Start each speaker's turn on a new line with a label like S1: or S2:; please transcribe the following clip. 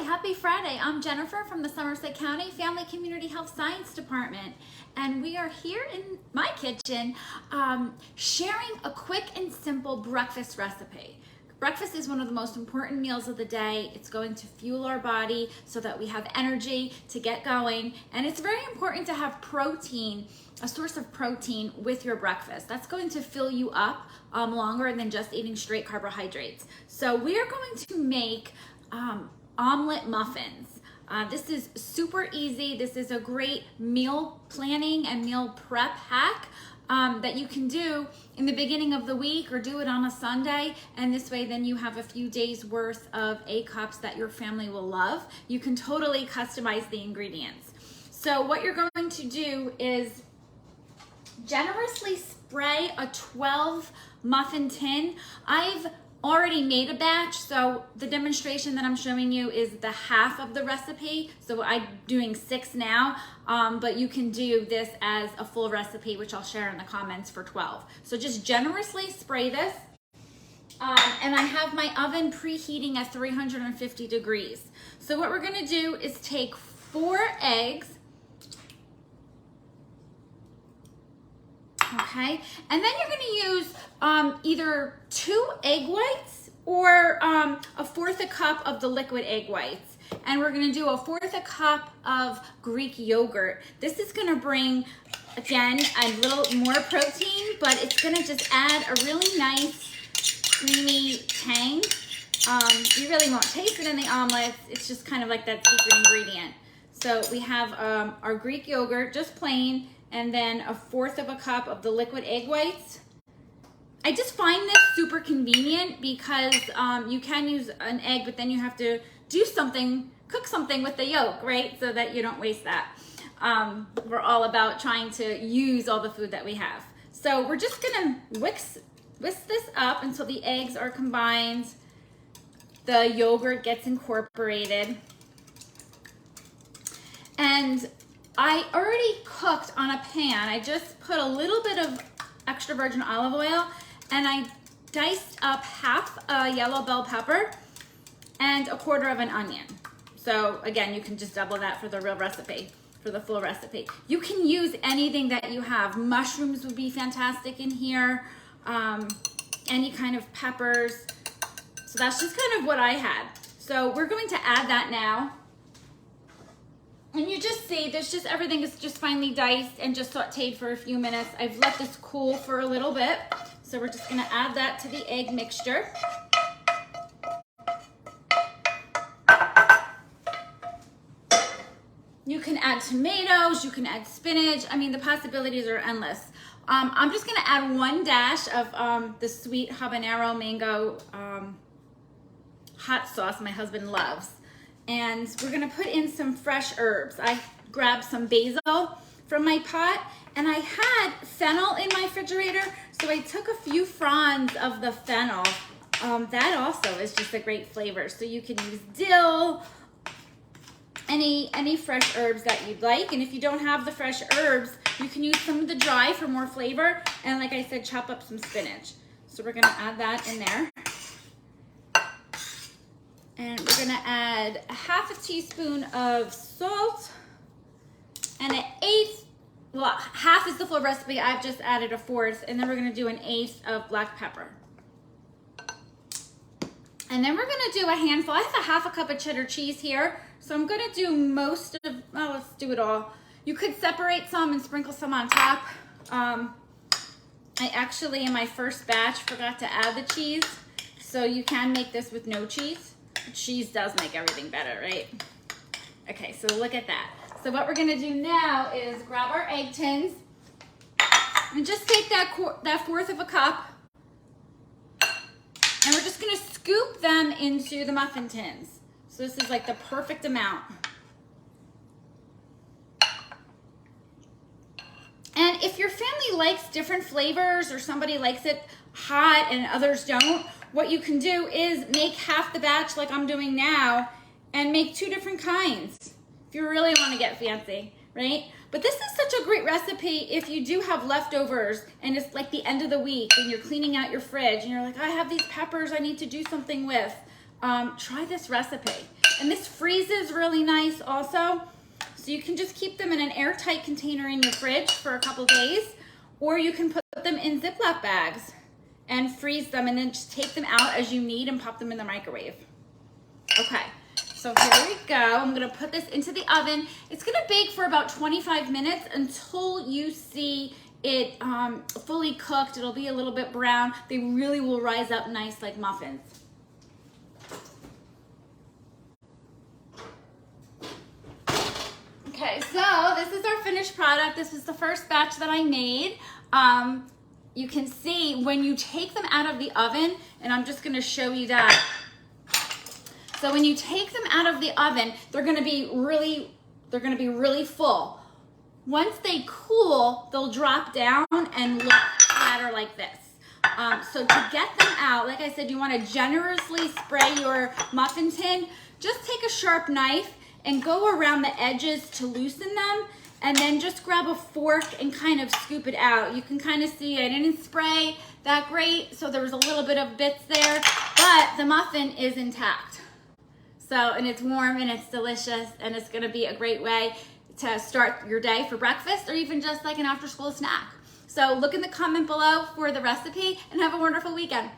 S1: Happy Friday. I'm Jennifer from the Somerset County Family Community Health Science Department, and we are here in my kitchen sharing a quick and simple breakfast recipe. Breakfast is one of the most important meals of the day. It's going to fuel our body so that we have energy to get going, and it's very important to have protein, a source of protein with your breakfast. That's going to fill you up longer than just eating straight carbohydrates. So we are going to make omelet muffins. This is super easy. This is a great meal planning and meal prep hack that you can do in the beginning of the week or do it on a Sunday, and this way then you have a few days worth of egg cups that your family will love. You can totally customize the ingredients. So what you're going to do is generously spray a 12 muffin tin. I've already made a batch, so the demonstration that I'm showing you is the half of the recipe. So I'm doing 6 now, but you can do this as a full recipe, which I'll share in the comments for 12. So just generously spray this. And I have my oven preheating at 350 degrees. So what we're gonna do is take 4 eggs, okay? And then you're gonna use either 2 egg whites or 1/4 a cup of the liquid egg whites. And we're gonna do 1/4 a cup of Greek yogurt. This is gonna bring, again, a little more protein, but it's gonna just add a really nice creamy tang. You really won't taste it in the omelets. It's just kind of like that secret ingredient. So we have our Greek yogurt, just plain, and then 1/4 of a cup of the liquid egg whites. I just find this super convenient because you can use an egg, but then you have to do something, cook something with the yolk, right? So that you don't waste that. We're all about trying to use all the food that we have. So we're just gonna whisk this up until the eggs are combined, the yogurt gets incorporated. And I already cooked on a pan. I just put a little bit of extra virgin olive oil, and I diced up half a yellow bell pepper and 1/4 of an onion. So again, you can just double that for the real recipe, for the full recipe. You can use anything that you have. Mushrooms would be fantastic in here, any kind of peppers. So that's just kind of what I had. So we're going to add that now. And you just see, there's just, everything is just finely diced and just sauteed for a few minutes. I've let this cool for a little bit. So we're just gonna add that to the egg mixture. You can add tomatoes, you can add spinach. I mean, the possibilities are endless. I'm just gonna add 1 dash of the sweet habanero mango hot sauce my husband loves. And we're gonna put in some fresh herbs. I grabbed some basil from my pot, and I had fennel in my refrigerator, so I took a few fronds of the fennel. That also is just a great flavor. So you can use dill, any fresh herbs that you'd like. And if you don't have the fresh herbs, you can use some of the dry for more flavor. And like I said, chop up some spinach. So we're gonna add that in there. And we're gonna add 1/2 teaspoon of salt and 1/8, well, half is the full recipe. I've just added 1/4, and then we're gonna do 1/8 of black pepper. And then we're gonna do a handful. I have 1/2 a cup of cheddar cheese here, so I'm gonna do most of, well, let's do it all. You could separate some and sprinkle some on top. I actually, in my first batch, forgot to add the cheese, so you can make this with no cheese. Cheese does make everything better, right? Okay, so look at that. So what we're gonna do now is grab our egg tins and just take that 1/4 of a cup, and we're just gonna scoop them into the muffin tins. So this is like the perfect amount. And if your family likes different flavors, or somebody likes it hot and others don't, what you can do is make half the batch like I'm doing now and make 2 different kinds if you really want to get fancy, right? But this is such a great recipe if you do have leftovers and it's like the end of the week and you're cleaning out your fridge and you're like, I have these peppers I need to do something with. Try this recipe. And this freezes really nice also. So you can just keep them in an airtight container in your fridge for a couple days, or you can put them in Ziploc bags and freeze them and then just take them out as you need and pop them in the microwave. Okay, so here we go. I'm gonna put this into the oven. It's gonna bake for about 25 minutes until you see it fully cooked. It'll be a little bit brown. They really will rise up nice like muffins. Okay, so this is our finished product. This was the first batch that I made. You can see when you take them out of the oven, and I'm just gonna show you that. So when you take them out of the oven, they're gonna be really full. Once they cool, they'll drop down and look flatter like this. So to get them out, like I said, you wanna generously spray your muffin tin. Just take a sharp knife and go around the edges to loosen them, and then just grab a fork and kind of scoop it out. You can kind of see I didn't spray that great, so there was a little bit of bits there, but the muffin is intact. So, and it's warm and it's delicious, and it's gonna be a great way to start your day for breakfast or even just like an after school snack. So look in the comment below for the recipe and have a wonderful weekend.